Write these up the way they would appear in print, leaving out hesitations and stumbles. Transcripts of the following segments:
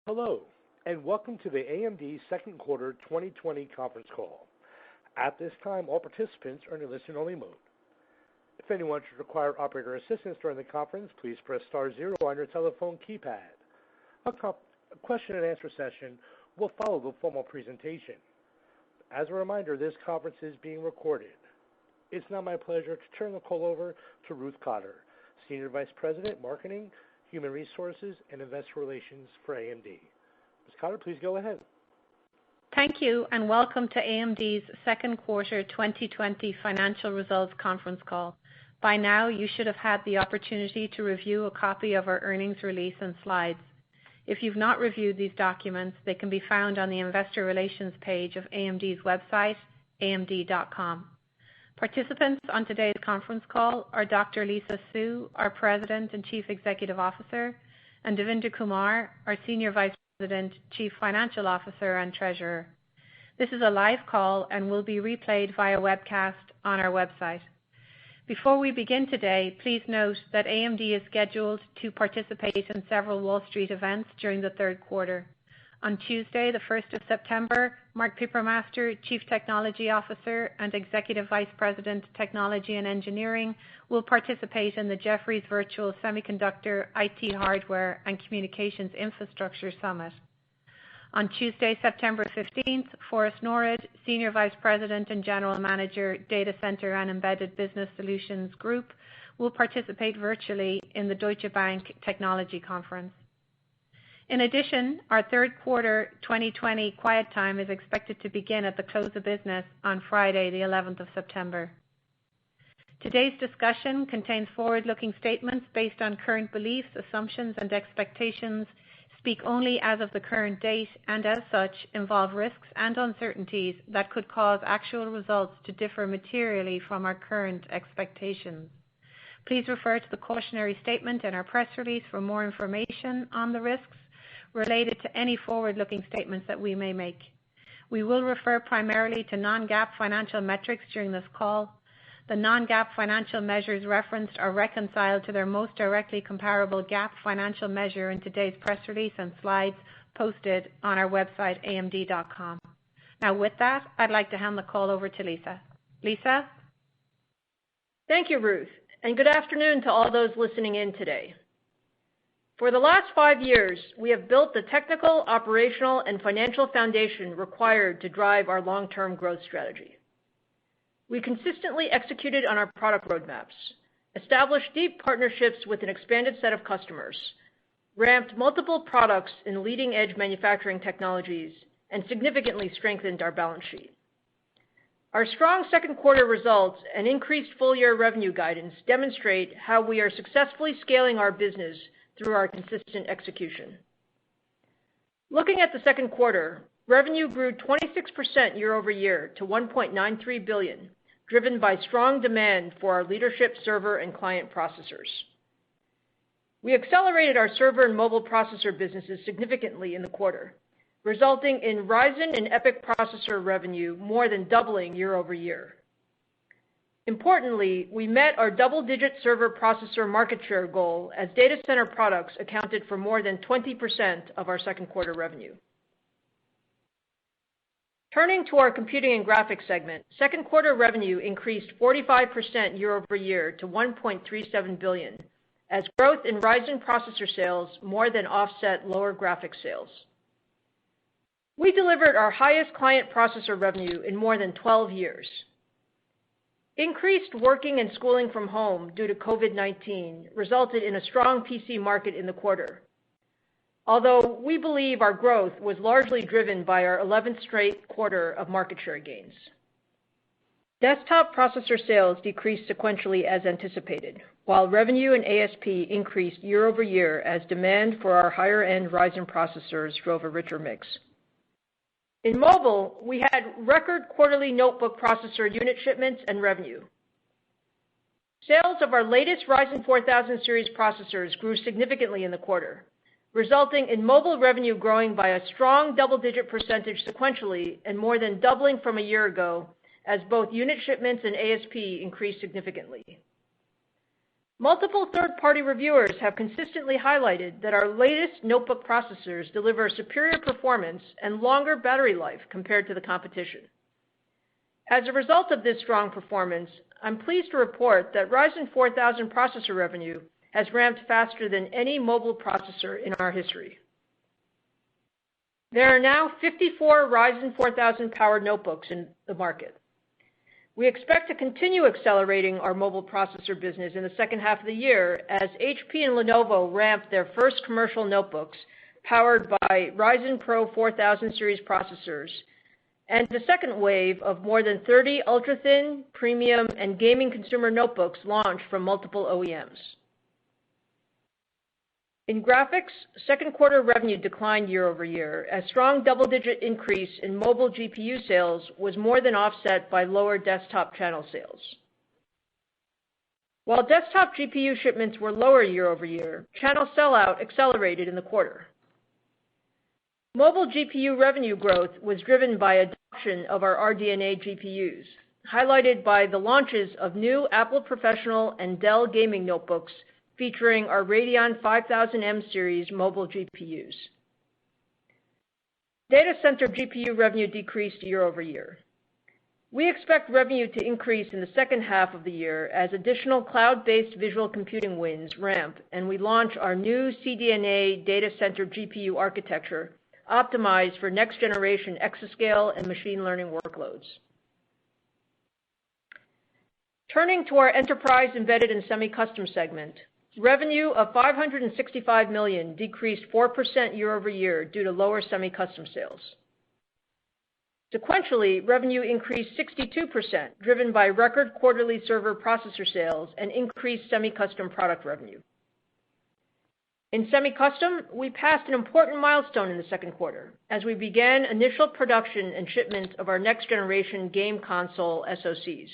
Hello, and welcome to the AMD second quarter 2020 conference call. At this time, all participants are in a listen-only mode. If anyone should require operator assistance during the conference, please press star zero on your telephone keypad. A question and answer session will follow the formal presentation. As a reminder, this conference is being recorded. It's now my pleasure to turn the call over to Ruth Cotter, Senior Vice President, Marketing, Human Resources, and Investor Relations for AMD. Ms. Cotter, please go ahead. Thank you, and welcome to AMD's second quarter 2020 financial results conference call. By now, you should have had the opportunity to review a copy of our earnings release and slides. If you've not reviewed these documents, they can be found on the Investor Relations page of AMD's website, amd.com. Participants on today's conference call are Dr. Lisa Su, our President and Chief Executive Officer, and Devinder Kumar, our Senior Vice President, Chief Financial Officer, and Treasurer. This is a live call and will be replayed via webcast on our website. Before we begin today, please note that AMD is scheduled to participate in several Wall Street events during the third quarter. On Tuesday, the 1st of September, Mark Papermaster, Chief Technology Officer and Executive Vice President, Technology and Engineering, will participate in the Jefferies Virtual Semiconductor, IT Hardware, and Communications Infrastructure Summit. On Tuesday, September 15th, Forrest Norrod, Senior Vice President and General Manager, Data Center and Embedded Business Solutions Group, will participate virtually in the Deutsche Bank Technology Conference. In addition, our third quarter 2020 quiet time is expected to begin at the close of business on Friday, the 11th of September. Today's discussion contains forward-looking statements based on current beliefs, assumptions, and expectations, speak only as of the current date, and as such involve risks and uncertainties that could cause actual results to differ materially from our current expectations. Please refer to the cautionary statement in our press release for more information on the risks related to any forward-looking statements that we may make. We will refer primarily to non-GAAP financial metrics during this call. The non-GAAP financial measures referenced are reconciled to their most directly comparable GAAP financial measure in today's press release and slides posted on our website, amd.com. Now with that, I'd like to hand the call over to Lisa. Lisa? Thank you, Ruth, and good afternoon to all those listening in today. For the last 5 years, we have built the technical, operational, and financial foundation required to drive our long-term growth strategy. We consistently executed on our product roadmaps, established deep partnerships with an expanded set of customers, ramped multiple products in leading-edge manufacturing technologies, and significantly strengthened our balance sheet. Our strong second quarter results and increased full-year revenue guidance demonstrate how we are successfully scaling our business through our consistent execution. Looking at the second quarter, revenue grew 26% year over year to $1.93 billion, driven by strong demand for our leadership server and client processors. We accelerated our server and mobile processor businesses significantly in the quarter, resulting in Ryzen and EPYC processor revenue more than doubling year over year. Importantly, we met our double-digit server processor market share goal as data center products accounted for more than 20% of our second quarter revenue. Turning to our computing and graphics segment, second quarter revenue increased 45% year over year to $1.37 billion, as growth in Ryzen processor sales more than offset lower graphics sales. We delivered our highest client processor revenue in more than 12 years. Increased working and schooling from home due to COVID-19 resulted in a strong PC market in the quarter, although we believe our growth was largely driven by our 11th straight quarter of market share gains. Desktop processor sales decreased sequentially as anticipated, while revenue and ASP increased year over year as demand for our higher-end Ryzen processors drove a richer mix. In mobile, we had record quarterly notebook processor unit shipments and revenue. Sales of our latest Ryzen 4000 series processors grew significantly in the quarter, resulting in mobile revenue growing by a strong double-digit percentage sequentially and more than doubling from a year ago as both unit shipments and ASP increased significantly. Multiple third-party reviewers have consistently highlighted that our latest notebook processors deliver superior performance and longer battery life compared to the competition. As a result of this strong performance, I'm pleased to report that Ryzen 4000 processor revenue has ramped faster than any mobile processor in our history. There are now 54 Ryzen 4000 powered notebooks in the market. We expect to continue accelerating our mobile processor business in the second half of the year as HP and Lenovo ramp their first commercial notebooks powered by Ryzen Pro 4000 series processors, and the second wave of more than 30 ultra-thin, premium, and gaming consumer notebooks launched from multiple OEMs. In graphics, second quarter revenue declined year over year as strong double-digit increase in mobile GPU sales was more than offset by lower desktop channel sales. While desktop GPU shipments were lower year over year, channel sellout accelerated in the quarter. Mobile GPU revenue growth was driven by adoption of our RDNA GPUs, highlighted by the launches of new Apple Professional and Dell gaming notebooks featuring our Radeon 5000M series mobile GPUs. Data center GPU revenue decreased year over year. We expect revenue to increase in the second half of the year as additional cloud-based visual computing wins ramp and we launch our new CDNA data center GPU architecture optimized for next-generation exascale and machine learning workloads. Turning to our enterprise embedded and semi-custom segment, revenue of $565 million decreased 4% year over year due to lower semi-custom sales. Sequentially, revenue increased 62%, driven by record quarterly server processor sales and increased semi-custom product revenue. In semi-custom, we passed an important milestone in the second quarter as we began initial production and shipment of our next-generation game console SoCs.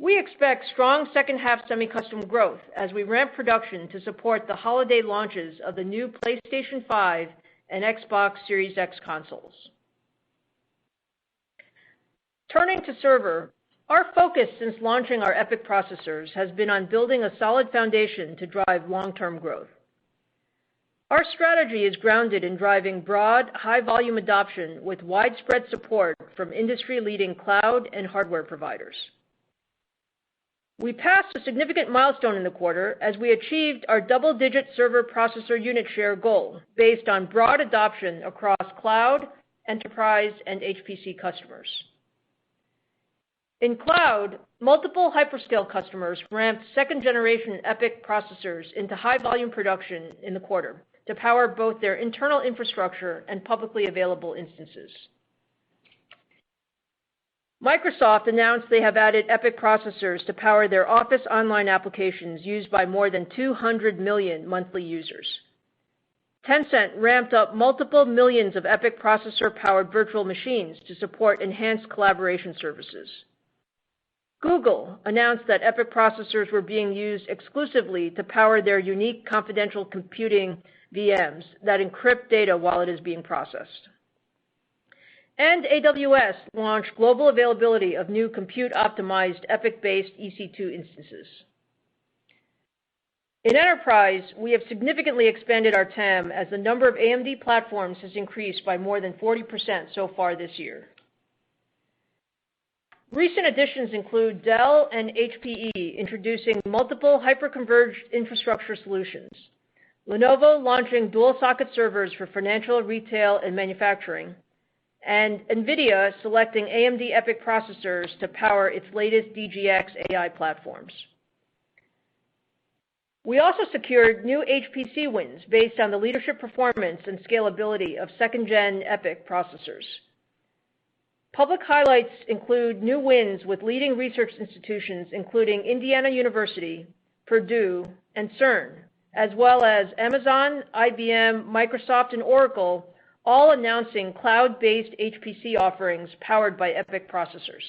We expect strong second-half semi-custom growth as we ramp production to support the holiday launches of the new PlayStation 5 and Xbox Series X consoles. Turning to server, our focus since launching our EPYC processors has been on building a solid foundation to drive long-term growth. Our strategy is grounded in driving broad, high-volume adoption with widespread support from industry-leading cloud and hardware providers. We passed a significant milestone in the quarter as we achieved our double-digit server processor unit share goal based on broad adoption across cloud, enterprise, and HPC customers. In cloud, multiple hyperscale customers ramped second-generation EPYC processors into high-volume production in the quarter to power both their internal infrastructure and publicly available instances. Microsoft announced they have added EPYC processors to power their Office Online applications used by more than 200 million monthly users. Tencent ramped up multiple millions of EPYC processor-powered virtual machines to support enhanced collaboration services. Google announced that EPYC processors were being used exclusively to power their unique confidential computing VMs that encrypt data while it is being processed. And AWS launched global availability of new compute-optimized EPYC-based EC2 instances. In enterprise, we have significantly expanded our TAM as the number of AMD platforms has increased by more than 40% so far this year. Recent additions include Dell and HPE introducing multiple hyperconverged infrastructure solutions, Lenovo launching dual-socket servers for financial, retail, and manufacturing, and NVIDIA selecting AMD EPYC processors to power its latest DGX AI platforms. We also secured new HPC wins based on the leadership performance and scalability of second-gen EPYC processors. Public highlights include new wins with leading research institutions including Indiana University, Purdue, and CERN, as well as Amazon, IBM, Microsoft, and Oracle, all announcing cloud-based HPC offerings powered by EPYC processors.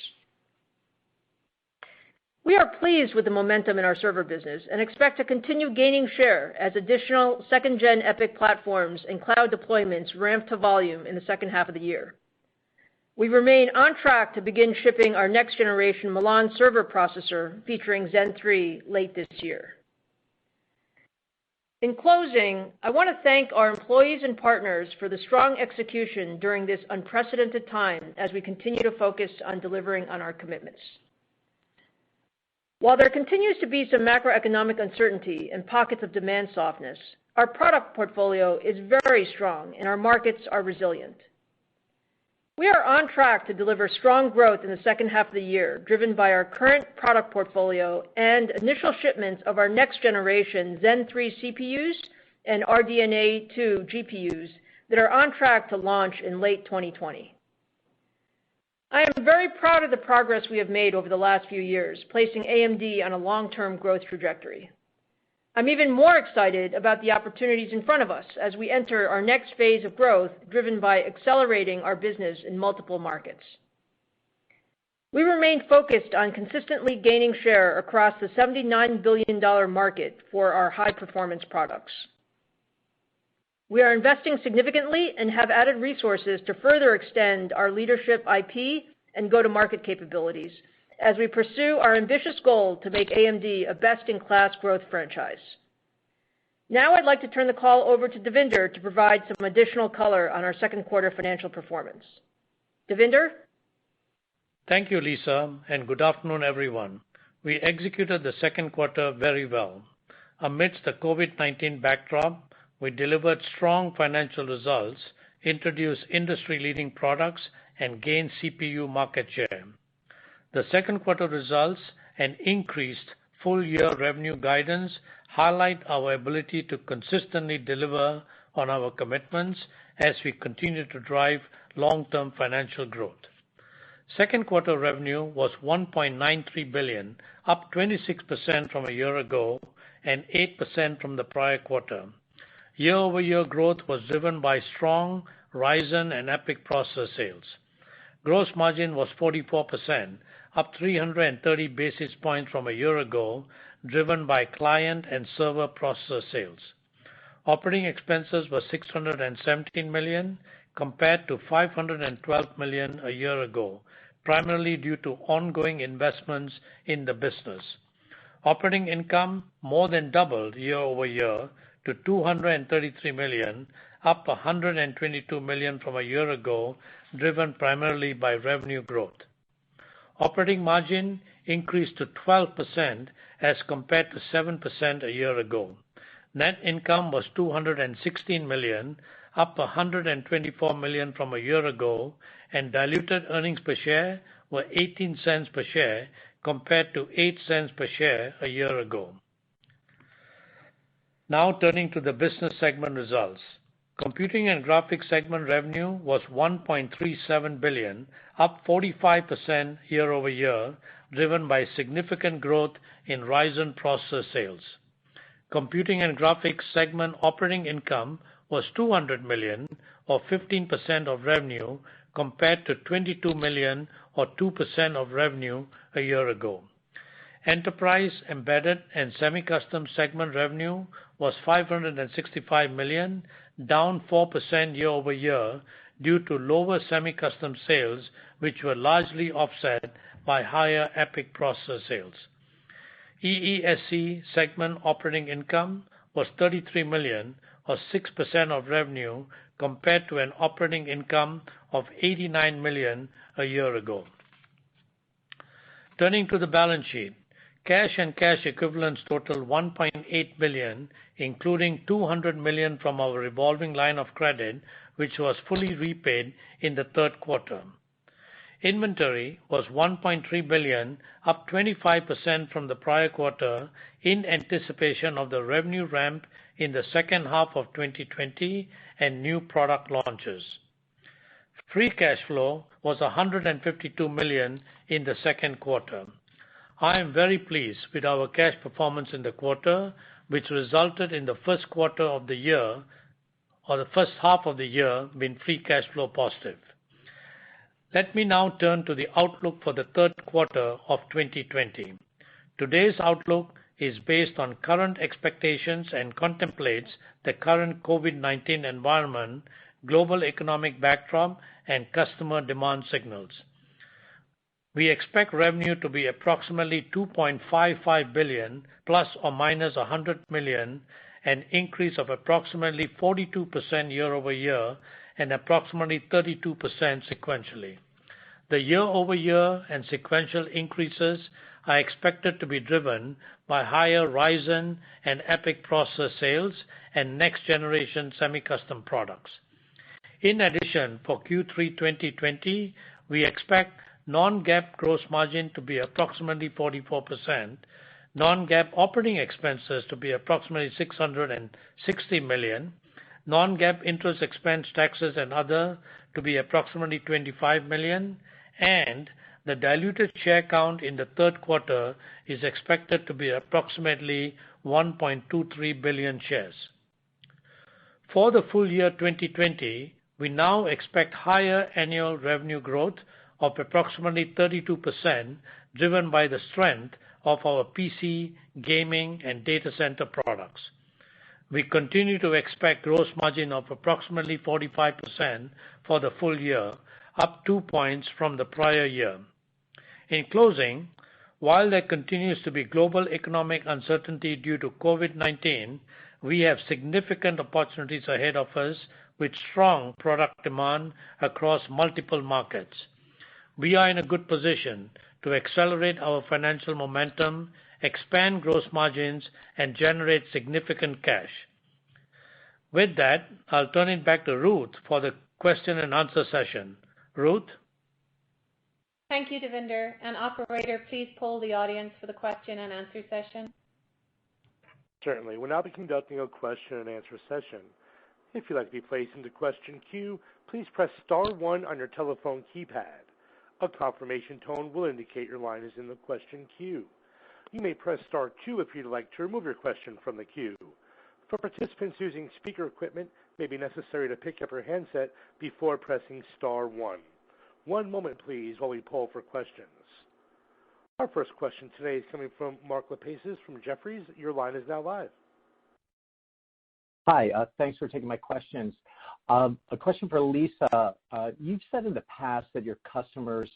We are pleased with the momentum in our server business and expect to continue gaining share as additional second-gen EPYC platforms and cloud deployments ramp to volume in the second half of the year. We remain on track to begin shipping our next-generation Milan server processor featuring Zen 3 late this year. In closing, I want to thank our employees and partners for the strong execution during this unprecedented time as we continue to focus on delivering on our commitments. While there continues to be some macroeconomic uncertainty and pockets of demand softness, our product portfolio is very strong and our markets are resilient. We are on track to deliver strong growth in the second half of the year, driven by our current product portfolio and initial shipments of our next-generation Zen 3 CPUs and RDNA 2 GPUs that are on track to launch in late 2020. I am very proud of the progress we have made over the last few years, placing AMD on a long-term growth trajectory. I'm even more excited about the opportunities in front of us as we enter our next phase of growth, driven by accelerating our business in multiple markets. We remain focused on consistently gaining share across the $79 billion market for our high-performance products. We are investing significantly and have added resources to further extend our leadership IP and go-to-market capabilities as we pursue our ambitious goal to make AMD a best-in-class growth franchise. Now I'd like to turn the call over to Devinder to provide some additional color on our second quarter financial performance. Devinder? Thank you, Lisa, and good afternoon, everyone. We executed the second quarter very well. Amidst the COVID-19 backdrop, we delivered strong financial results, introduced industry-leading products, and gained CPU market share. The second quarter results and increased full-year revenue guidance highlight our ability to consistently deliver on our commitments as we continue to drive long-term financial growth. Second quarter revenue was $1.93 billion, up 26% from a year ago and 8% from the prior quarter. Year-over-year growth was driven by strong Ryzen and EPYC processor sales. Gross margin was 44%, up 330 basis points from a year ago, driven by client and server processor sales. Operating expenses were $617 million compared to $512 million a year ago, primarily due to ongoing investments in the business. Operating income more than doubled year-over-year to $233 million, up $122 million from a year ago, driven primarily by revenue growth. Operating margin increased to 12% as compared to 7% a year ago. Net income was $216 million, up $124 million from a year ago, and diluted earnings per share were 18 cents per share compared to 8 cents per share a year ago. Now turning to the business segment results. Computing and Graphics segment revenue was $1.37 billion, up 45% year-over-year, driven by significant growth in Ryzen processor sales. Computing and Graphics segment operating income was $200 million, or 15% of revenue, compared to $22 million, or 2% of revenue a year ago. Enterprise, Embedded, and Semi-Custom segment revenue was $565 million, down 4% year-over-year due to lower semi-custom sales, which were largely offset by higher EPYC processor sales. EESC segment operating income was $33 million, or 6% of revenue, compared to an operating income of $89 million a year ago. Turning to the balance sheet, cash and cash equivalents totaled $1.8 billion, including $200 million from our revolving line of credit, which was fully repaid in the third quarter. Inventory was $1.3 billion, up 25% from the prior quarter in anticipation of the revenue ramp in the second half of 2020 and new product launches. Free cash flow was $152 million in the second quarter. I am very pleased with our cash performance in the quarter, which resulted in the first quarter of the year, or the first half of the year, being free cash flow positive. Let me now turn to the outlook for the third quarter of 2020. Today's outlook is based on current expectations and contemplates the current COVID-19 environment, global economic backdrop, and customer demand signals. We expect revenue to be approximately $2.55 billion ± $100 million, an increase of approximately 42% year-over-year and approximately 32% sequentially. The year-over-year and sequential increases are expected to be driven by higher Ryzen and EPYC processor sales and next-generation semi-custom products. In addition, for Q3 2020, we expect non-GAAP gross margin to be approximately 44%, non-GAAP operating expenses to be approximately $660 million, non-GAAP interest expense, taxes, and other to be approximately $25 million, and the diluted share count in the third quarter is expected to be approximately 1.23 billion shares. For the full year 2020, we now expect higher annual revenue growth of approximately 32%, driven by the strength of our PC, gaming, and data center products. We continue to expect gross margin of approximately 45% for the full year, up 2 points from the prior year. In closing, while there continues to be global economic uncertainty due to COVID-19, we have significant opportunities ahead of us with strong product demand across multiple markets. We are in a good position to accelerate our financial momentum, expand gross margins, and generate significant cash. With that, I'll turn it back to Ruth for the question and answer session. Ruth? Thank you, Devinder. And operator, please poll the audience for the question and answer session. Certainly. We'll now be conducting a question and answer session. If you'd like to be placed into question queue, please press star 1 on your telephone keypad. A confirmation tone will indicate your line is in the question queue. You may press star 2 if you'd like to remove your question from the queue. For participants using speaker equipment, it may be necessary to pick up your handset before pressing star 1. One moment, please, while we poll for questions. Our first question today is coming from Mark Lipacis from Jefferies. Your line is now live. Hi, thanks for taking my questions. A question for Lisa. You've said in the past that your customers,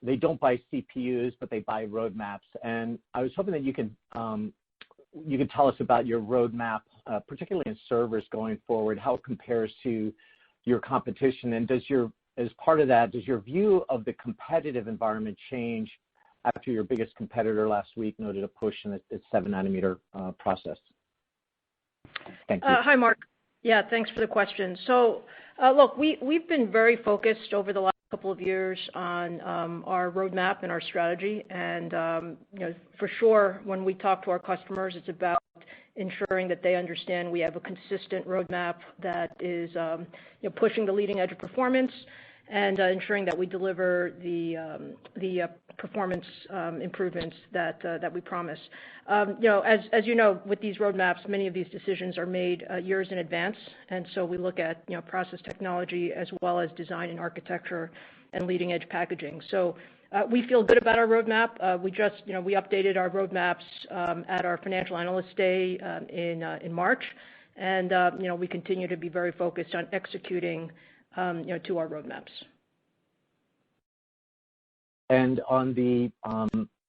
they don't buy CPUs, but they buy roadmaps. And I was hoping that you could tell us about your roadmap, particularly in servers going forward, how it compares to your competition. And as part of that, does your view of the competitive environment change after your biggest competitor last week noted a push in its 7-nanometer process? Thank you. Hi, Mark. Yeah, thanks for the question. So, look, we've been very focused over the last couple of years on our roadmap and our strategy. And, for sure, when we talk to our customers, it's about ensuring that they understand we have a consistent roadmap that is pushing the leading edge of performance and ensuring that we deliver the performance improvements that we promise. As you know, with these roadmaps, many of these decisions are made years in advance, and so we look at process technology as well as design and architecture and leading edge packaging. So we feel good about our roadmap. We updated our roadmaps at our Financial Analyst Day in March, and we continue to be very focused on executing to our roadmaps. And on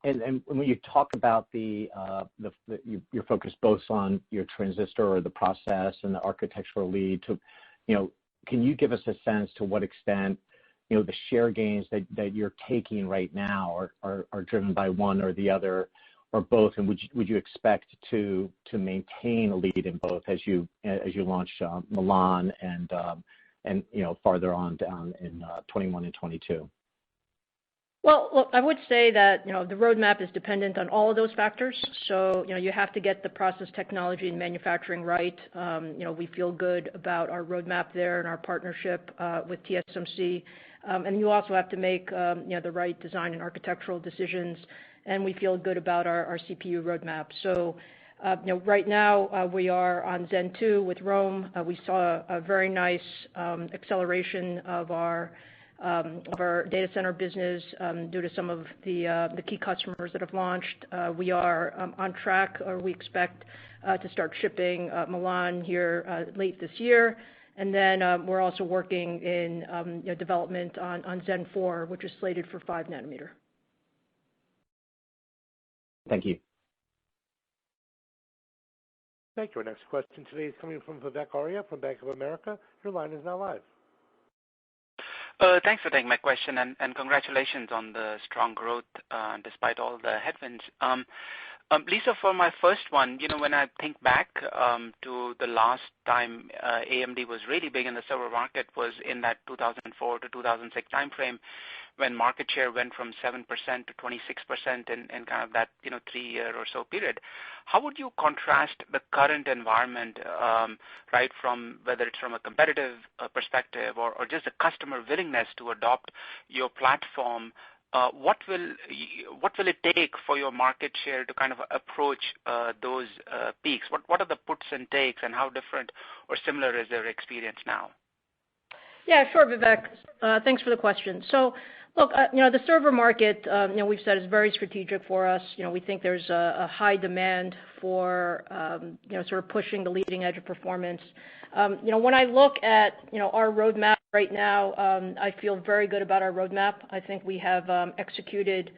and when you talk about you're focused both on your transistor or the process and the architectural lead. Can you give us a sense to what extent the share gains that you're taking right now are driven by one or the other or both? And would you expect to maintain a lead in both as you launch Milan and farther on down in 21 and 22? Well, look, I would say that, the roadmap is dependent on all of those factors. So, you have to get the process technology and manufacturing right. We feel good about our roadmap there and our partnership with TSMC. And you also have to make, the right design and architectural decisions. And we feel good about our CPU roadmap. So, right now we are on Zen 2 with Rome. We saw a very nice acceleration of our data center business due to some of the key customers that have launched. We are on track, or we expect to start shipping Milan here late this year. And then we're also working in development on Zen 4, which is slated for 5 nanometer. Thank you. Thank you. Our next question today is coming from Vivek Arya from Bank of America. Your line is now live. Thanks for taking my question, and congratulations on the strong growth despite all the headwinds. Lisa, for my first one, when I think back to the last time AMD was really big in the server market was in that 2004 to 2006 timeframe, when market share went from 7% to 26% in kind of that 3-year or so period. How would you contrast the current environment, right, from whether it's from a competitive perspective or just a customer willingness to adopt your platform? What will it take for your market share to kind of approach those peaks? What are the puts and takes, and how different or similar is their experience now? Yeah, sure, Vivek. Thanks for the question. So, look, the server market, we've said is very strategic for us. We think there's a high demand for, sort of pushing the leading edge of performance. When I look at, our roadmap right now, I feel very good about our roadmap. I think we have executed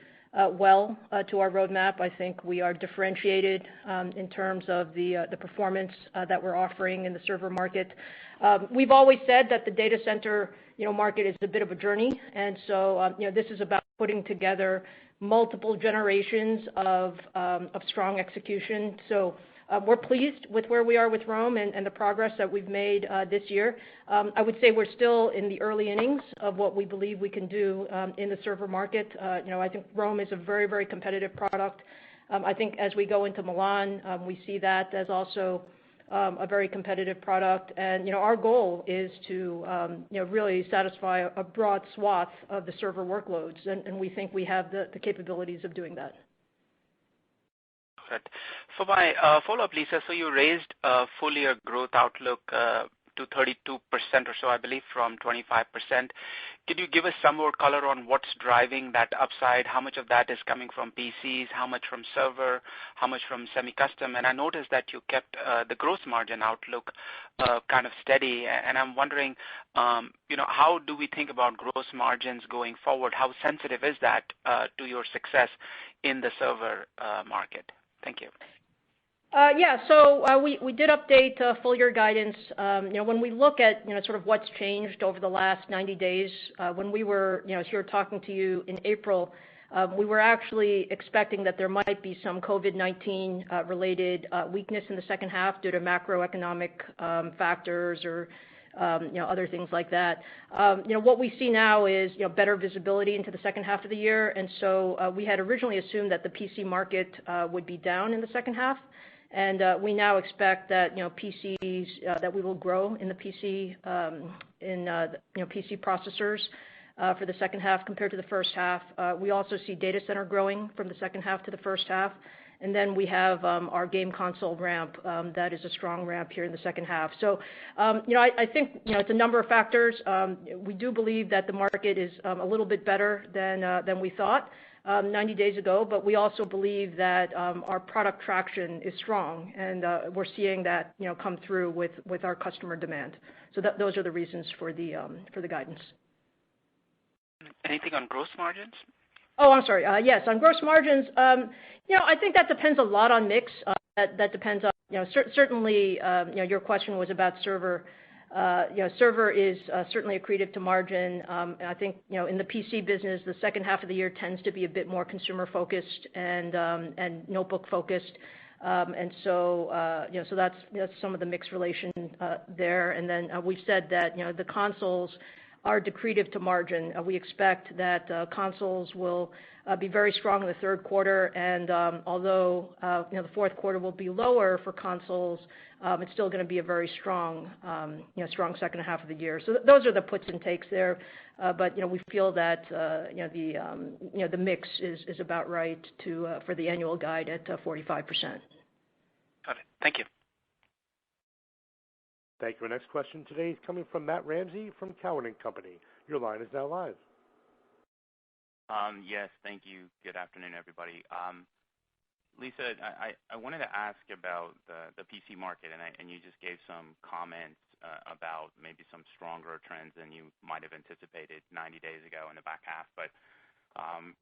well to our roadmap. I think we are differentiated in terms of the performance that we're offering in the server market. We've always said that the data center market is a bit of a journey, and so this is about putting together multiple generations of strong execution. So we're pleased with where we are with Rome and the progress that we've made this year. I would say we're still in the early innings of what we believe we can do in the server market. I think Rome is a very, very competitive product. I think as we go into Milan, we see that as also a very competitive product. And, our goal is to, really satisfy a broad swath of the server workloads. And we think we have the capabilities of doing that. Good. For my follow-up, Lisa, so you raised full year growth outlook to 32% or so, I believe, from 25%. Could you give us some more color on what's driving that upside? How much of that is coming from PCs? How much from server? How much from semi-custom? And I noticed that you kept the gross margin outlook kind of steady. And I'm wondering, how do we think about gross margins going forward? How sensitive is that to your success in the server market? Thank you. So we did update full year guidance. When we look at, sort of what's changed over the last 90 days, when we were, here talking to you in April, we were actually expecting that there might be some COVID-19 related weakness in the second half due to macroeconomic factors or other things like that. What we see now is, better visibility into the second half of the year. And so we had originally assumed that the PC market would be down in the second half. And we now expect that, PCs, that we will grow in the PC, PC processors for the second half compared to the first half. We also see data center growing from the second half to the first half. And then we have our game console ramp that is a strong ramp here in the second half. So, I think, it's a number of factors. We do believe that the market is a little bit better than we thought 90 days ago, but we also believe that our product traction is strong, and we're seeing that, come through with our customer demand. So those are the reasons for the guidance. Anything on gross margins? Oh, I'm sorry. Yes, on gross margins, I think that depends a lot on mix. That depends on, certainly, your question was about server. Server is certainly accretive to margin. I think, in the PC business, the second half of the year tends to be a bit more consumer focused and notebook focused. And so, so that's some of the mix relation there. And then we've said that, the consoles are accretive to margin. We expect that consoles will be very strong in the third quarter, and although the fourth quarter will be lower for consoles, it's still going to be a very strong, strong second half of the year. So those are the puts and takes there. But we feel that the mix is about right for the annual guide at 45%. Got it. Thank you. Thank you. Our next question today is coming from Matt Ramsey from Cowen and Company. Your line is now live. Yes, thank you. Good afternoon, everybody. Lisa, I wanted to ask about the PC market, and you just gave some comments about maybe some stronger trends than you might have anticipated 90 days ago in the back half. But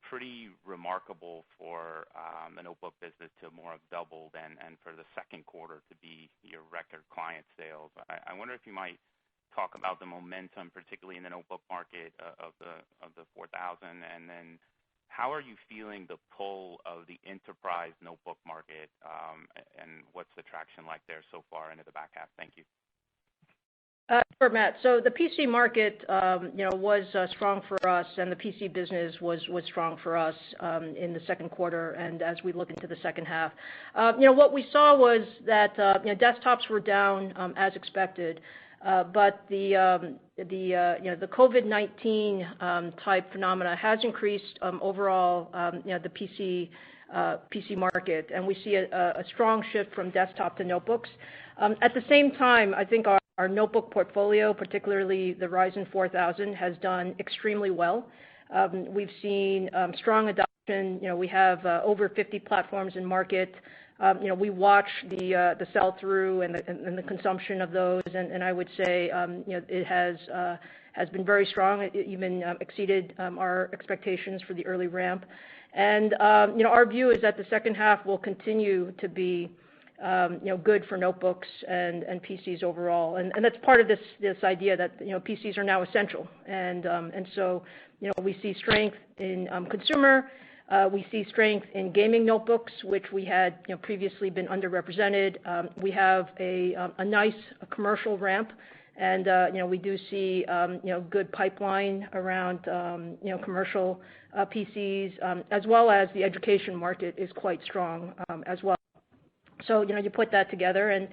pretty remarkable for the notebook business to more have doubled and for the second quarter to be your record client sales. I wonder if you might talk about the momentum, particularly in the notebook market of the 4000, and then how are you feeling the pull of the enterprise notebook market, and what's the traction like there so far into the back half? Thank you. Sure, Matt. So the PC market, was strong for us, and the PC business was strong for us in the second quarter, and as we look into the second half. What we saw was that desktops were down as expected, but the COVID-19 type phenomena has increased overall the PC market, and we see a strong shift from desktop to notebooks. At the same time, I think our notebook portfolio, particularly the Ryzen 4000, has done extremely well. We've seen strong adoption. We have over 50 platforms in market. We watch the sell-through and the consumption of those, and I would say it has been very strong. It even exceeded our expectations for the early ramp. And our view is that the second half will continue to be good for notebooks and PCs overall, and that's part of this idea that PCs are now essential, and so we see strength in consumer. We see strength in gaming notebooks, which we had previously been underrepresented. We have a nice commercial ramp, and we do see good pipeline around commercial PCs, as well as the education market is quite strong as well. So you put that together, and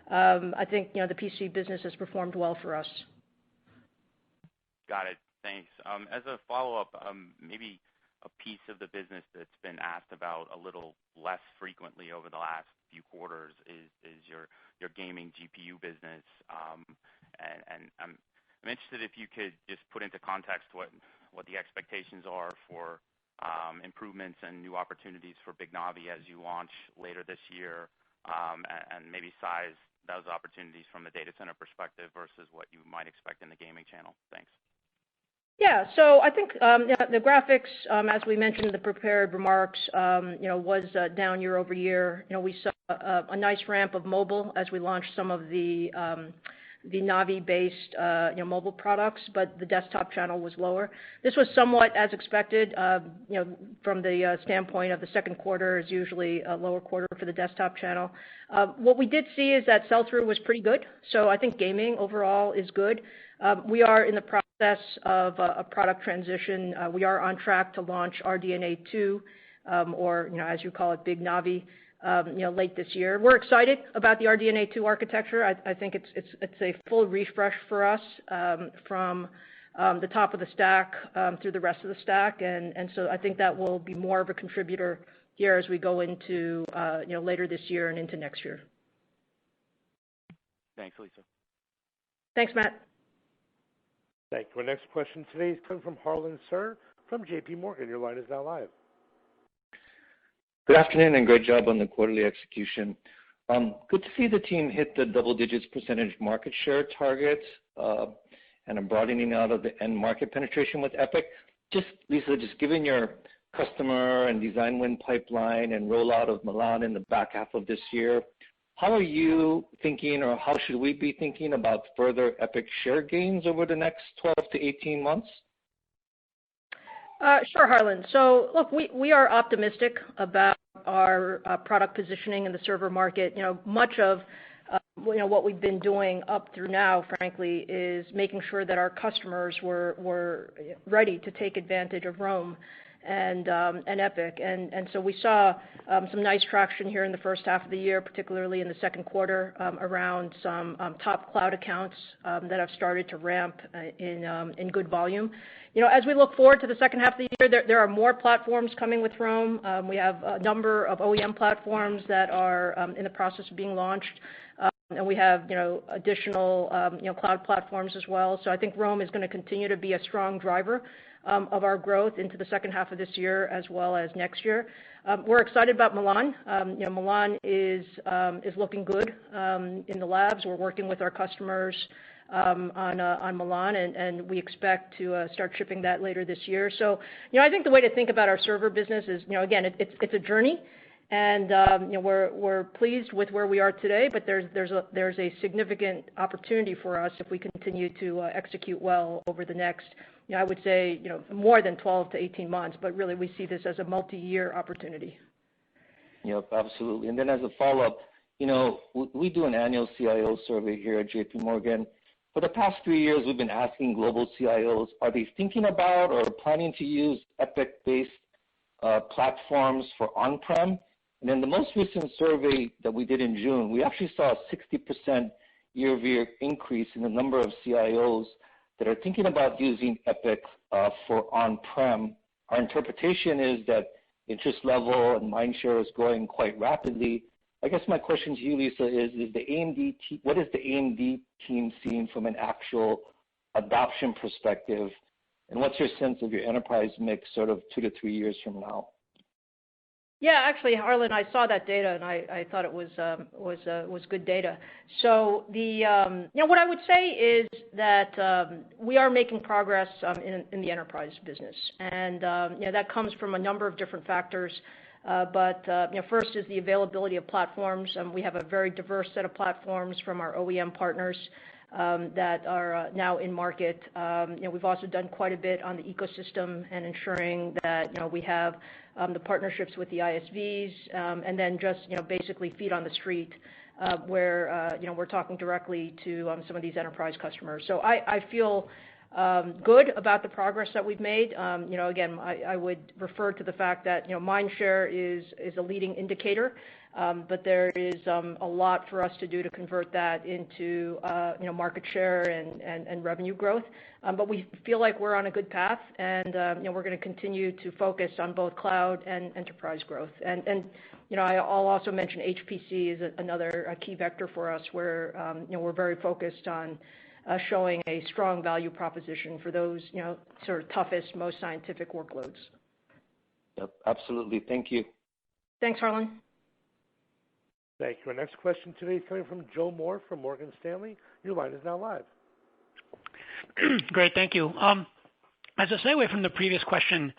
I think the PC business has performed well for us. Got it. Thanks. As a follow-up, maybe a piece of the business that's been asked about a little less frequently over the last few quarters is your gaming GPU business. And I'm interested if you could just put into context what the expectations are for improvements and new opportunities for Big Navi as you launch later this year, and maybe size those opportunities from a data center perspective versus what you might expect in the gaming channel. Thanks. Yeah, so I think the graphics, as we mentioned in the prepared remarks, was down year over year. We saw a nice ramp of mobile as we launched some of the Navi-based mobile products, but the desktop channel was lower. This was somewhat as expected. From the standpoint of the second quarter is usually a lower quarter for the desktop channel. What we did see is that sell-through was pretty good, so I think gaming overall is good. We are in the process of a product transition. We are on track to launch RDNA 2, or as you call it, Big Navi, late this year. We're excited about the RDNA 2 architecture. I think it's a full refresh for us from the top of the stack through the rest of the stack, and so I think that will be more of a contributor here as we go into later this year and into next year. Thanks, Lisa. Thanks, Matt. Thank you. Our next question today is coming from Harlan Sur from JP Morgan. Your line is now live. Good afternoon and great job on the quarterly execution. Good to see the team hit the double digits percentage market share targets and a broadening out of the end market penetration with EPYC. Lisa, given your customer and design win pipeline and rollout of Milan in the back half of this year, how are you thinking, or how should we be thinking about further EPYC share gains over the next 12 to 18 months? Sure, Harlan. So, look, we are optimistic about our product positioning in the server market. Much of what we've been doing up through now, frankly, is making sure that our customers were ready to take advantage of Rome and EPYC. And so we saw some nice traction here in the first half of the year, particularly in the second quarter, around some top cloud accounts that have started to ramp in good volume. As we look forward to the second half of the year, there are more platforms coming with Rome. We have a number of OEM platforms that are in the process of being launched. and we have additional cloud platforms as well. So I think Rome is going to continue to be a strong driver of our growth into the second half of this year as well as next year. We're excited about Milan. Milan is looking good in the labs. We're working with our customers on Milan, and we expect to start shipping that later this year. So, I think the way to think about our server business is, again, it's a journey, and we're pleased with where we are today, but there's a significant opportunity for us if we continue to execute well over the next, I would say, more than 12 to 18 months, but really we see this as a multi-year opportunity. Yep, absolutely. And then as a follow-up, we do an annual CIO survey here at JP Morgan. For the past 3 years, we've been asking global CIOs, are they thinking about or planning to use EPYC-based platforms for on-prem? And in the most recent survey that we did in June, we actually saw a 60% year-over-year increase in the number of CIOs that are thinking about using EPYC for on-prem. Our interpretation is that interest level and mind share is growing quite rapidly. I guess my question to you, Lisa, is what is the AMD team seeing from an actual adoption perspective, and what's your sense of your enterprise mix sort of 2 to 3 years from now? Yeah, actually, Harlan, I saw that data and I thought it was good data. So what I would say is that we are making progress in the enterprise business, and that comes from a number of different factors. But first is the availability of platforms. We have a very diverse set of platforms from our OEM partners that are now in market. We've also done quite a bit on the ecosystem and ensuring that we have the partnerships with the ISVs, and then just basically feet on the street where we're talking directly to some of these enterprise customers. So I feel good about the progress that we've made. Again, I would refer to the fact that mind share is a leading indicator, but there is a lot for us to do to convert that into market share and revenue growth. But we feel like we're on a good path, and we're going to continue to focus on both cloud and enterprise growth. And I'll also mention HPC is another key vector for us where we're very focused on showing a strong value proposition for those sort of toughest, most scientific workloads. Yep, absolutely. Thank you. Thanks, Harlan. Thank you. Our next question today is coming from Joe Moore from Morgan Stanley. Your line is now live. Great, thank you. As a segue from the previous question,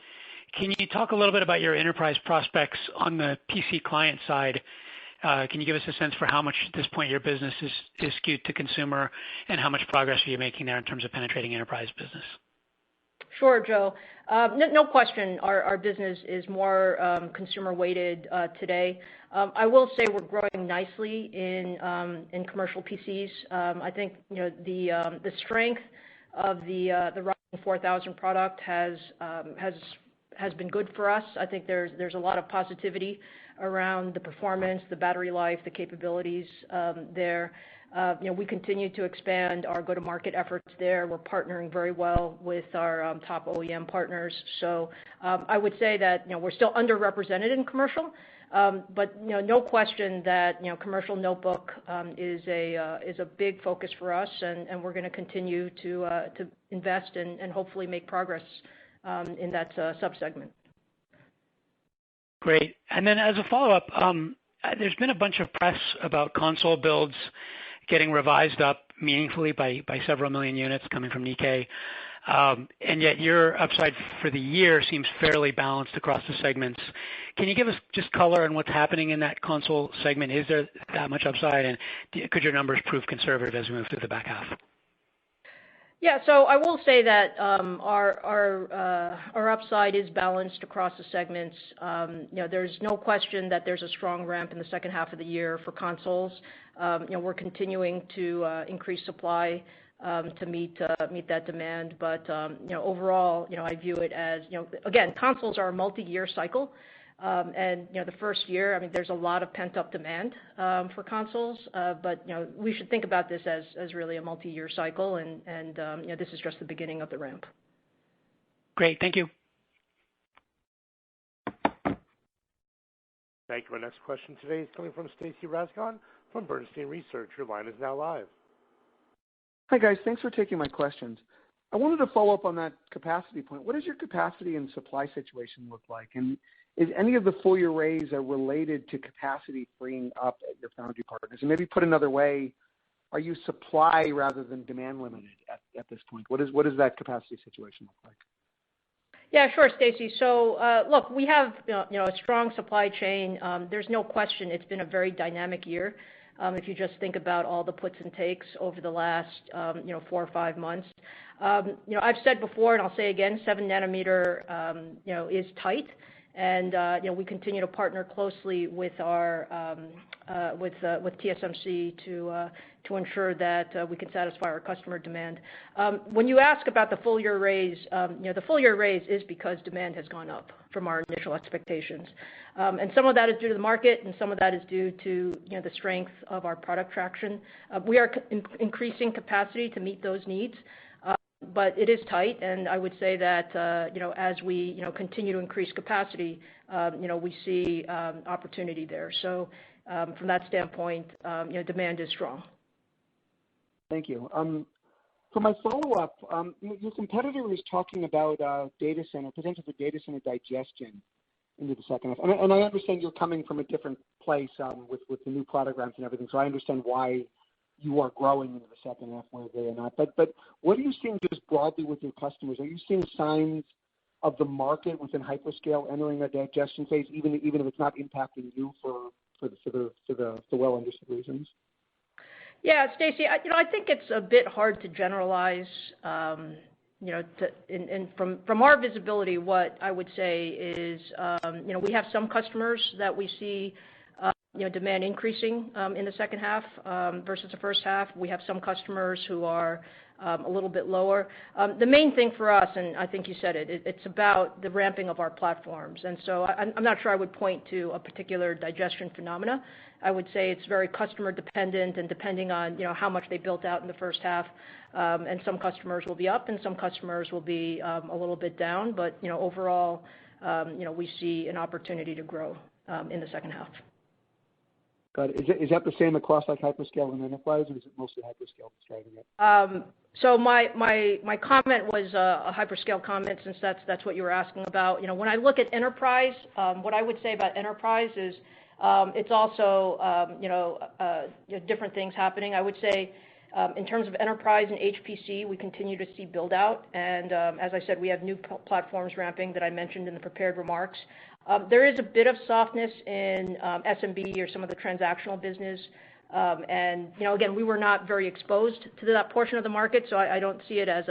can you talk a little bit about your enterprise prospects on the PC client side? Can you give us a sense for how much at this point your business is skewed to consumer, and how much progress are you making there in terms of penetrating enterprise business? Sure, Joe. No question, our business is more consumer-weighted today. I will say we're growing nicely in commercial PCs. I think the strength of the Ryzen 4000 product has been good for us. I think there's a lot of positivity around the performance, the battery life, the capabilities there. We continue to expand our go-to-market efforts there. We're partnering very well with our top OEM partners. So I would say that we're still underrepresented in commercial, but no question that commercial notebook is a big focus for us, and we're going to continue to invest and hopefully make progress in that subsegment. Great. And then as a follow-up, there's been a bunch of press about console builds getting revised up meaningfully by several million units coming from Nikkei. And yet your upside for the year seems fairly balanced across the segments. Can you give us just color on what's happening in that console segment? Is there that much upside, and could your numbers prove conservative as we move through the back half? Yeah, so I will say that our upside is balanced across the segments. There's no question that there's a strong ramp in the second half of the year for consoles. We're continuing to increase supply to meet that demand, but overall, I view it as again, consoles are a multi-year cycle. And the first year, I mean, there's a lot of pent-up demand for consoles, but we should think about this as really a multi-year cycle, and this is just the beginning of the ramp. Great, thank you. Thank you. Our next question today is coming from Stacy Rasgon from Bernstein Research. Your line is now live. Hi, guys. Thanks for taking my questions. I wanted to follow up on that capacity point. What does your capacity and supply situation look like? And is any of the full-year raise related to capacity freeing up at your foundry partners? And maybe put another way, are you supply rather than demand limited at this point? What does that capacity situation look like? Yeah, sure, Stacy. So, look, we have a strong supply chain. There's no question it's been a very dynamic year. If you just think about all the puts and takes over the last 4 or 5 months. I've said before, and I'll say again, 7 nanometer is tight, and we continue to partner closely with our with TSMC to ensure that we can satisfy our customer demand. When you ask about the full year raise, the full year raise is because demand has gone up from our initial expectations, and some of that is due to the market, and some of that is due to the strength of our product traction. We are increasing capacity to meet those needs. But it is tight, and I would say that as we continue to increase capacity, we see opportunity there. So from that standpoint, demand is strong. Thank you. For my follow-up, your competitor was talking about potential for data center digestion into the second half, and I understand you're coming from a different place with the new product ramps and everything, so I understand why you are growing into the second half, whether they are not. But what are you seeing just broadly with your customers? Are you seeing signs of the market within hyperscale entering a digestion phase, even if it's not impacting you for the well understood reasons? Yeah, Stacy, I think it's a bit hard to generalize. From our visibility, what I would say is, we have some customers that we see demand increasing in the second half versus the first half. We have some customers who are a little bit lower. The main thing for us, and I think you said it's about the ramping of our platforms. And so I'm not sure I would point to a particular digestion phenomena. I would say it's very customer dependent and depending on how much they built out in the first half. And some customers will be up and some customers will be a little bit down. But overall, we see an opportunity to grow in the second half. Got it. Is that the same across like hyperscale and enterprise, or is it mostly hyperscale that's driving it? So my comment was a hyperscale comment, since that's what you were asking about. When I look at enterprise, what I would say about enterprise is it's also different things happening. I would say in terms of enterprise and HPC, we continue to see build out, and as I said, we have new platforms ramping that I mentioned in the prepared remarks. There is a bit of softness in SMB or some of the transactional business. And again, we were not very exposed to that portion of the market, so I don't see it as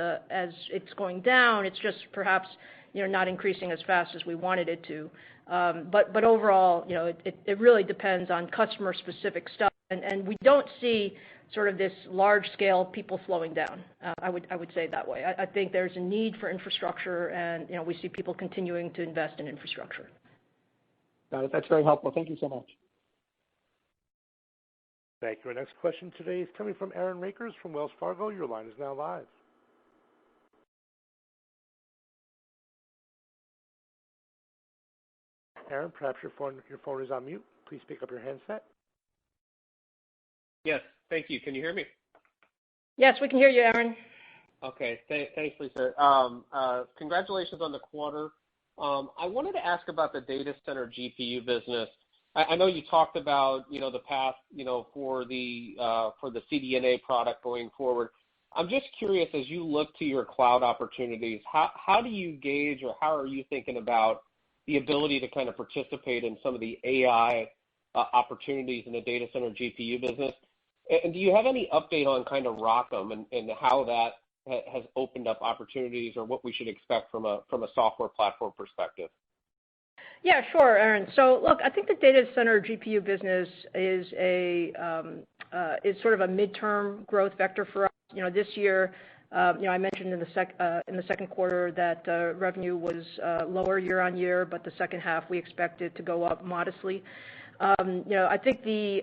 it's going down. It's just perhaps not increasing as fast as we wanted it to. But overall, it really depends on customer specific stuff, and we don't see sort of this large scale people slowing down. I would say it that way. I think there's a need for infrastructure, and we see people continuing to invest in infrastructure. Got it. That's very helpful. Thank you so much. Thank you. Our next question today is coming from Aaron Rakers from Wells Fargo. Your line is now live. Aaron, perhaps your phone is on mute. Please pick up your handset. Yes, thank you. Can you hear me? Yes, we can hear you, Aaron. Okay, thanks, Lisa. Congratulations on the quarter. I wanted to ask about the data center GPU business. I know you talked about the path for the CDNA product going forward. I'm just curious, as you look to your cloud opportunities, how do you gauge, or how are you thinking about the ability to kind of participate in some of the AI opportunities in the data center GPU business? And do you have any update on kind of ROCm and how that has opened up opportunities, or what we should expect from a software platform perspective? Yeah, sure, Aaron. So look, I think the data center GPU business is sort of a midterm growth vector for us. This year, I mentioned in the second quarter that revenue was lower year on year, but the second half we expect it to go up modestly. I think the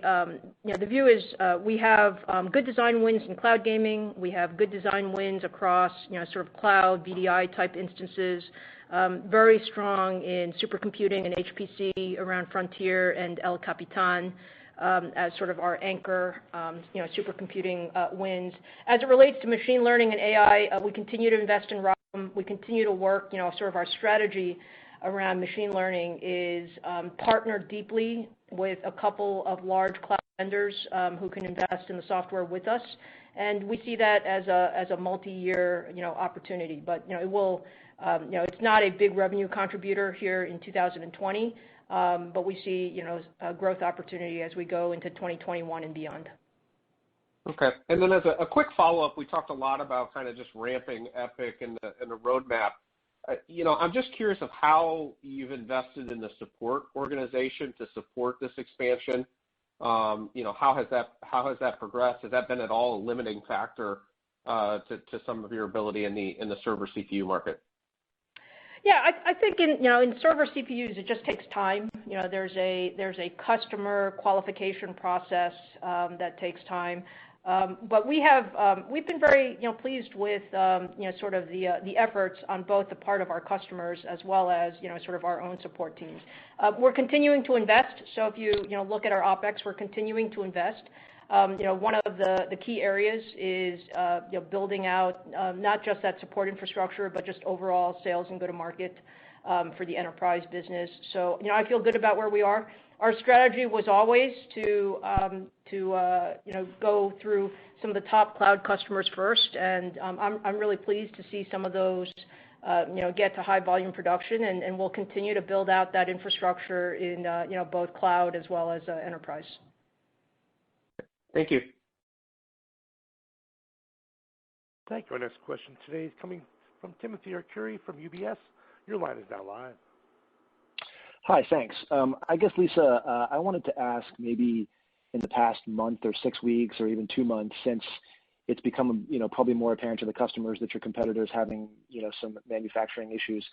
view is we have good design wins in cloud gaming. We have good design wins across sort of cloud VDI type instances. Very strong in supercomputing and HPC around Frontier and El Capitan. as sort of our anchor, supercomputing wins. As it relates to machine learning and AI, we continue to invest in ROCm. We continue to work, sort of our strategy around machine learning is partner deeply with a couple of large cloud vendors who can invest in the software with us. And we see that as a multi-year, opportunity. But, it will, it's not a big revenue contributor here in 2020, but we see, a growth opportunity as we go into 2021 and beyond. Okay. And then as a quick follow-up, we talked a lot about kind of just ramping EPYC and the roadmap. I'm just curious of how you've invested in the support organization to support this expansion. How has that progressed? Has that been at all a limiting factor to some of your ability in the server CPU market? Yeah, I think in server CPUs it just takes time. There's a customer qualification process that takes time. But we've been very pleased with sort of the efforts on both the part of our customers as well as sort of our own support teams. We're continuing to invest. So if you look at our OpEx, we're continuing to invest. One of the key areas is building out not just that support infrastructure, but just overall sales and go-to-market for the enterprise business. So I feel good about where we are. Our strategy was always to go through some of the top cloud customers first, and I'm really pleased to see some of those get to high volume production, and we'll continue to build out that infrastructure in both cloud as well as enterprise. Thank you. Thank you. Our next question today is coming from Timothy Arcuri from UBS. Your line is now live. Hi, thanks. I guess, Lisa, I wanted to ask maybe in the past month or 6 weeks or even 2 months, since it's become probably more apparent to the customers that your competitors having some manufacturing issues.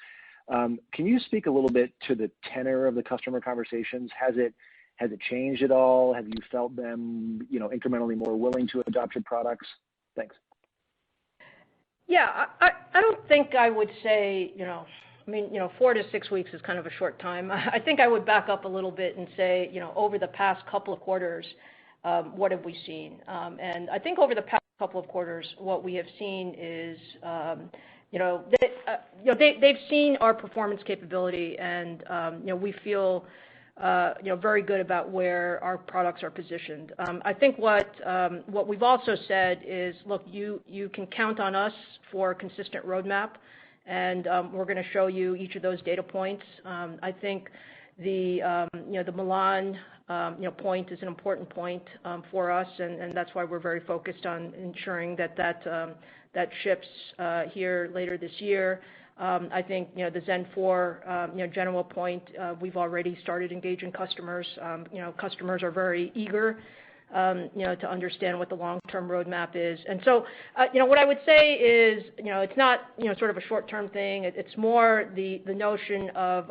Can you speak a little bit to the tenor of the customer conversations? Has it changed at all? Have you felt them incrementally more willing to adopt your products? Thanks. Yeah, I don't think I would say 4 to 6 weeks is kind of a short time. I think I would back up a little bit and say, over the past couple of quarters, what have we seen? And I think over the past couple of quarters, what we have seen is, they've seen our performance capability, and we feel very good about where our products are positioned. I think what we've also said is, look, you can count on us for a consistent roadmap, and we're going to show you each of those data points. I think the Milan point is an important point for us, and that's why we're very focused on ensuring that ships here later this year. I think the Zen 4 general point, we've already started engaging customers. Customers are very eager to understand what the long-term roadmap is. And so, what I would say is, it's not, sort of a short-term thing. It's more the notion of,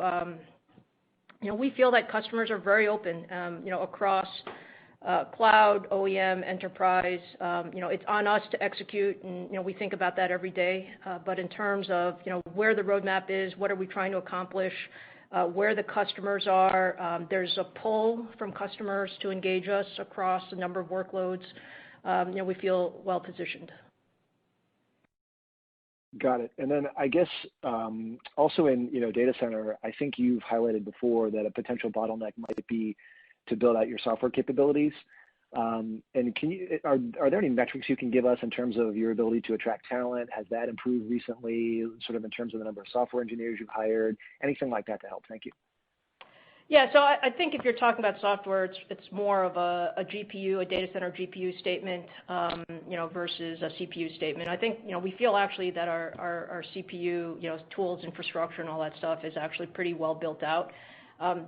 we feel that customers are very open, across cloud, OEM, enterprise. It's on us to execute, and, we think about that every day. But in terms of, where the roadmap is, what are we trying to accomplish, where the customers are, there's a pull from customers to engage us across a number of workloads. We feel well positioned. Got it. And then I guess also in data center, I think you've highlighted before that a potential bottleneck might be to build out your software capabilities. And are there any metrics you can give us in terms of your ability to attract talent? Has that improved recently, sort of in terms of the number of software engineers you've hired? Anything like that to help? Thank you. Yeah, so I think if you're talking about software, it's more of a GPU, a data center GPU statement, versus a CPU statement. I think, we feel actually that our CPU, tools, infrastructure, and all that stuff is actually pretty well built out.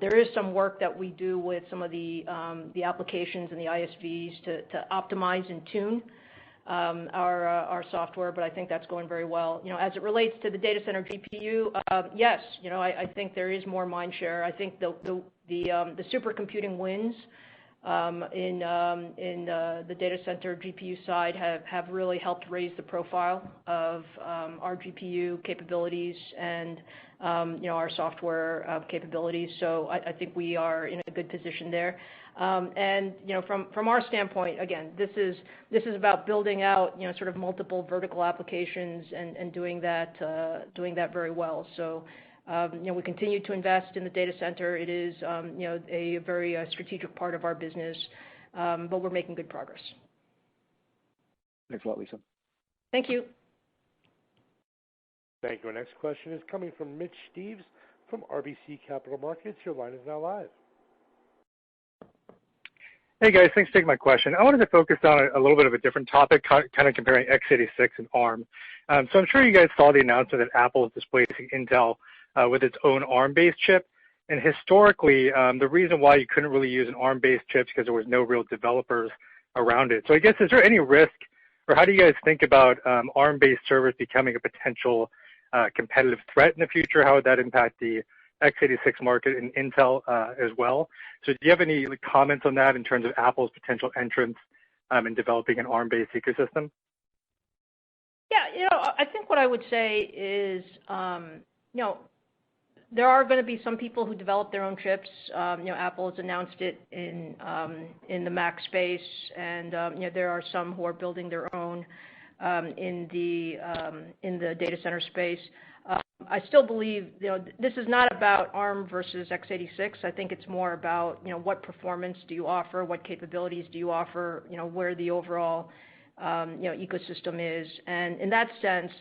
There is some work that we do with some of the applications and the ISVs to optimize and tune our software, but I think that's going very well. As it relates to the data center GPU, yes, I think there is more mind share. I think the supercomputing wins in the data center GPU side have really helped raise the profile of our GPU capabilities and our software capabilities. So I think we are in a good position there. And from our standpoint, again, this is about building out sort of multiple vertical applications and doing that very well. So we continue to invest in the data center. It is a very strategic part of our business, but we're making good progress. Thanks a lot, Lisa. Thank you. Thank you. Our next question is coming from Mitch Steves from RBC Capital Markets. Your line is now live. Hey guys, thanks for taking my question. I wanted to focus on a little bit of a different topic, kind of comparing x86 and ARM. So I'm sure you guys saw the announcement that Apple is displacing Intel with its own ARM-based chip. And historically, the reason why you couldn't really use an ARM-based chip is because there was no real developers around it. So I guess, is there any risk, or how do you guys think about ARM-based servers becoming a potential competitive threat in the future? How would that impact the x86 market and Intel as well? So do you have any comments on that in terms of Apple's potential entrance in developing an ARM-based ecosystem? Yeah, I think what I would say is, there are going to be some people who develop their own chips. Apple has announced it in the Mac space, and there are some who are building their own in the data center space. I still believe this is not about ARM versus x86. I think it's more about what performance do you offer, what capabilities do you offer, where the overall ecosystem is, and in that sense,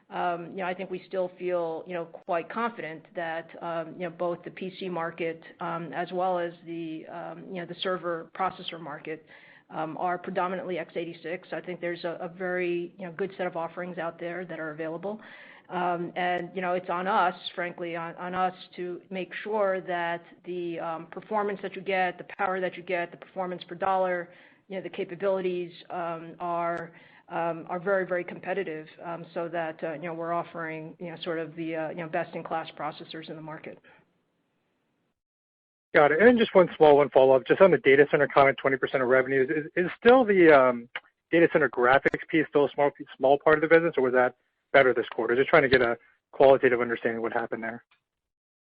I think we still feel quite confident that both the PC market as well as the server processor market are predominantly x86. I think there's a very good set of offerings out there that are available. And it's on us, frankly, on us to make sure that the performance that you get, the power that you get, the performance per dollar, the capabilities are very, very competitive, so that we're offering sort of the best-in-class processors in the market. Got it. And then just one follow-up, just on the data center comment, 20% of revenues. Is still the data center graphics piece still a small part of the business, or was that better this quarter? Just trying to get a qualitative understanding of what happened there.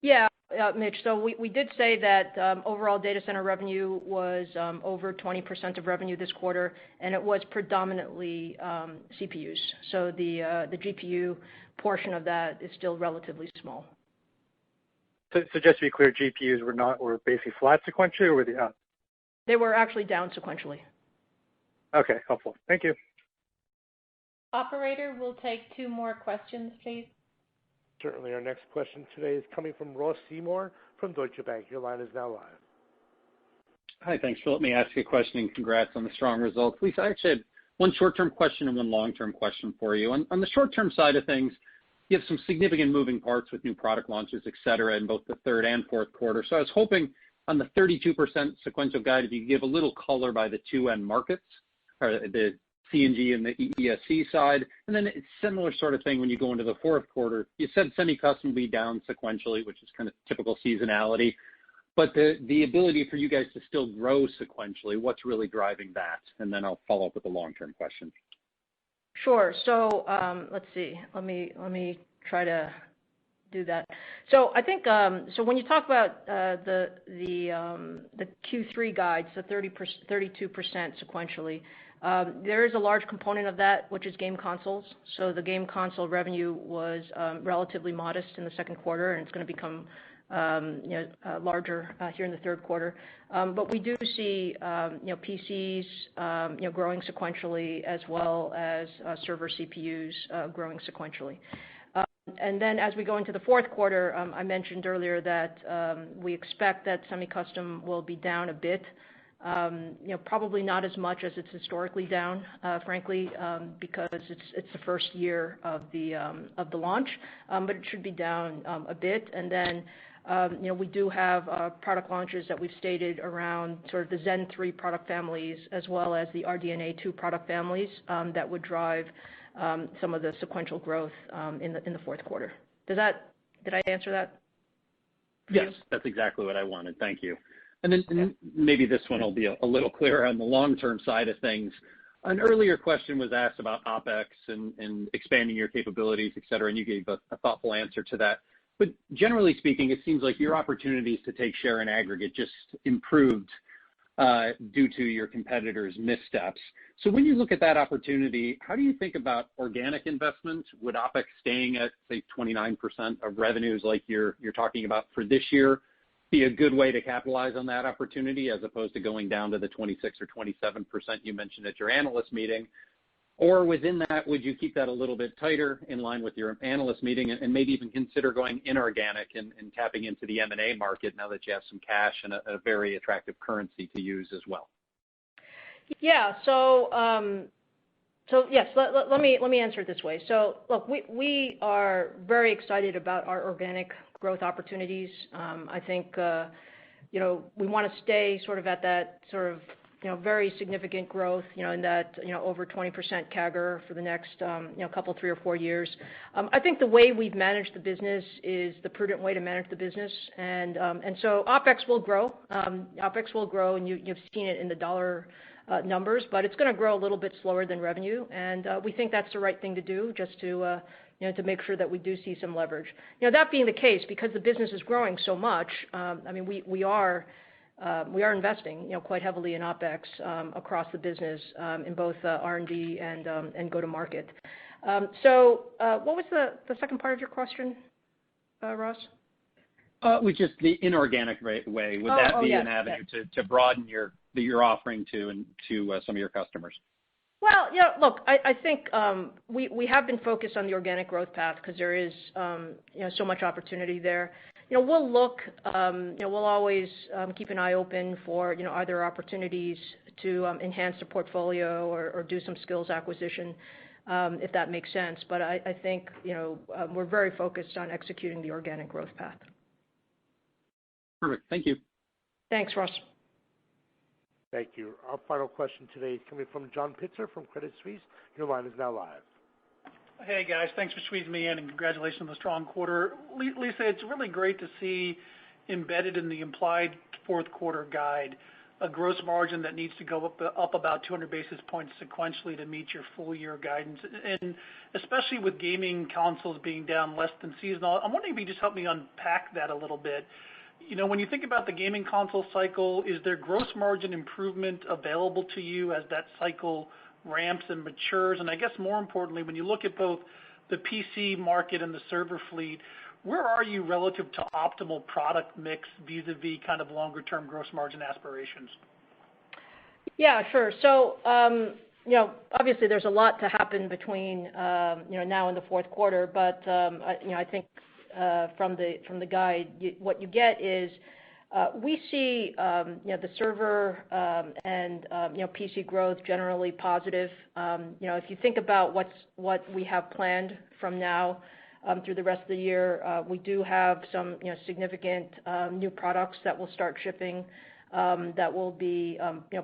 Yeah, Mitch. So we did say that overall data center revenue was over 20% of revenue this quarter, and it was predominantly CPUs. So the GPU portion of that is still relatively small. So just to be clear, GPUs were basically flat sequentially, or were they up? They were actually down sequentially. Okay, helpful. Thank you. Operator, we'll take two more questions, please. Certainly. Our next question today is coming from Ross Seymour from Deutsche Bank. Your line is now live. Hi, thanks for letting me ask you a question, and congrats on the strong results. Lisa, I actually had one short-term question and one long-term question for you. On the short-term side of things, you have some significant moving parts with new product launches, et cetera, in both the third and fourth quarter. So I was hoping on the 32% sequential guide, if you could give a little color by the two end markets, or the C&G and the ESC side. And then it's similar sort of thing when you go into the fourth quarter. You said semi-custom will be down sequentially, which is kind of typical seasonality. But the ability for you guys to still grow sequentially, what's really driving that? And then I'll follow up with a long-term question. Sure. So let's see. Let me try to do that. So I think so when you talk about the Q3 guide, so 32% sequentially, there is a large component of that which is game consoles. So the game console revenue was relatively modest in the second quarter, and it's going to become larger here in the third quarter. But we do see PCs growing sequentially, as well as server CPUs growing sequentially. And then as we go into the fourth quarter, I mentioned earlier that we expect that semi-custom will be down a bit. Probably not as much as it's historically down, frankly, because it's the first year of the launch, but it should be down a bit. And then we do have product launches that we've stated around sort of the Zen 3 product families, as well as the RDNA 2 product families that would drive some of the sequential growth in the fourth quarter. Did I answer that? Yes, that's exactly what I wanted. Thank you. Maybe this one will be a little clearer on the long-term side of things. An earlier question was asked about OpEx and expanding your capabilities, et cetera, and you gave a thoughtful answer to that. But generally speaking, it seems like your opportunities to take share in aggregate just improved due to your competitors' missteps. So when you look at that opportunity, how do you think about organic investment? Would OpEx staying at, say, 29% of revenues like you're talking about for this year be a good way to capitalize on that opportunity as opposed to going down to the 26 or 27% you mentioned at your analyst meeting? Or within that, would you keep that a little bit tighter in line with your analyst meeting and maybe even consider going inorganic and tapping into the M&A market now that you have some cash and a very attractive currency to use as well? Yeah. So yes, let me answer it this way. So look, we are very excited about our organic growth opportunities. I think we want to stay sort of at that sort of very significant growth, in that over 20% CAGR for the next couple, 3 or 4 years. I think the way we've managed the business is the prudent way to manage the business, and so OpEx will grow. OpEx will grow, and you've seen it in the dollar numbers, but it's going to grow a little bit slower than revenue, and we think that's the right thing to do, just to make sure that we do see some leverage. That being the case, because the business is growing so much, we are investing quite heavily in OpEx across the business in both R&D and go-to-market. So what was the second part of your question, Ross? With just the inorganic way, would that be an avenue to broaden your offering to some of your customers? Well, look, I think we have been focused on the organic growth path because there is so much opportunity there. We'll look, we'll always keep an eye open for other opportunities to enhance the portfolio or do some skills acquisition, if that makes sense. But I think we're very focused on executing the organic growth path. Perfect. Thank you. Thanks, Ross. Thank you. Our final question today is coming from John Pitzer from Credit Suisse. Your line is now live. Hey, guys. Thanks for squeezing me in, and congratulations on the strong quarter. Lisa, it's really great to see embedded in the implied fourth quarter guide a gross margin that needs to go up about 200 basis points sequentially to meet your full-year guidance, and especially with gaming consoles being down less than seasonal. I'm wondering if you could just help me unpack that a little bit. When you think about the gaming console cycle, is there gross margin improvement available to you as that cycle ramps and matures? And I guess more importantly, when you look at both the PC market and the server fleet, where are you relative to optimal product mix vis-a-vis kind of longer-term gross margin aspirations? Yeah, sure. So, obviously there's a lot to happen between, now and the fourth quarter, but, I think from the guide, what you get is we see the server and PC growth generally positive. If you think about what we have planned from now through the rest of the year, we do have some significant new products that will start shipping that will be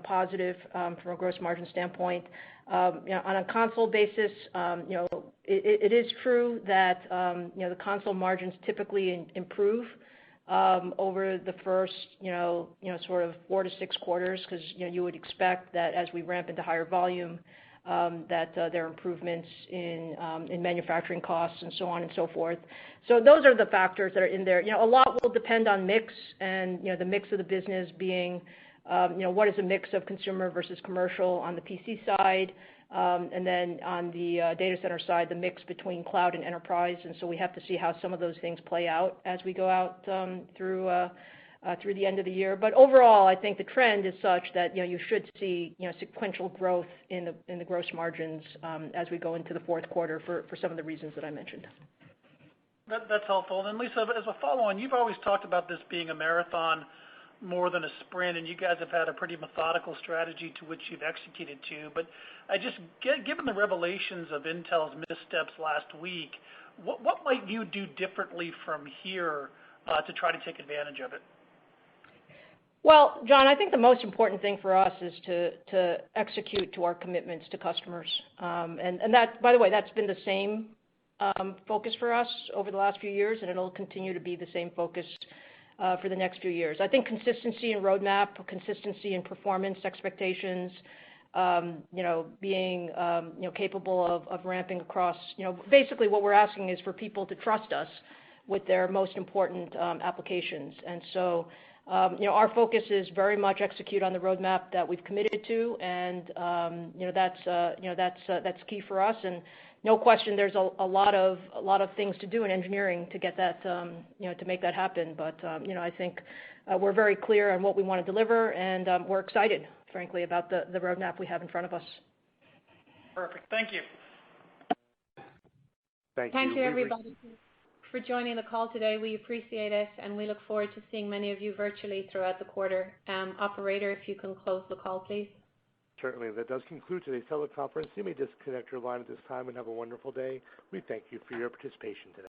positive from a gross margin standpoint. On a console basis, it is true that the console margins typically improve over the first sort of 4 to 6 quarters, because you would expect that as we ramp into higher volume, that there are improvements in manufacturing costs and so on and so forth. So those are the factors that are in there. A lot will depend on mix, and the mix of the business being what is a mix of consumer versus commercial on the PC side, and then on the data center side, the mix between cloud and enterprise. And so we have to see how some of those things play out as we go out through the end of the year. But overall, I think the trend is such that you should see sequential growth in the gross margins as we go into the fourth quarter for some of the reasons that I mentioned. That's helpful. And Lisa, as a follow-on, you've always talked about this being a marathon more than a sprint, and you guys have had a pretty methodical strategy to which you've executed to. But given the revelations of Intel's missteps last week, what might you do differently from here to try to take advantage of it? Well, John, I think the most important thing for us is to execute to our commitments to customers. And that, by the way, that's been the same focus for us over the last few years, and it'll continue to be the same focus for the next few years. I think consistency in roadmap, consistency in performance expectations, being capable of ramping across. Basically what we're asking is for people to trust us with their most important applications. And so, our focus is very much execute on the roadmap that we've committed to, and that's key for us. And no question, there's a lot of things to do in engineering to get that, to make that happen. But I think we're very clear on what we want to deliver, and we're excited, frankly, about the roadmap we have in front of us. Perfect. Thank you. Thank you, everybody, for joining the call today. We appreciate it, and we look forward to seeing many of you virtually throughout the quarter. Operator, if you can close the call, please. Certainly. That does conclude today's teleconference. You may disconnect your line at this time and have a wonderful day. We thank you for your participation today.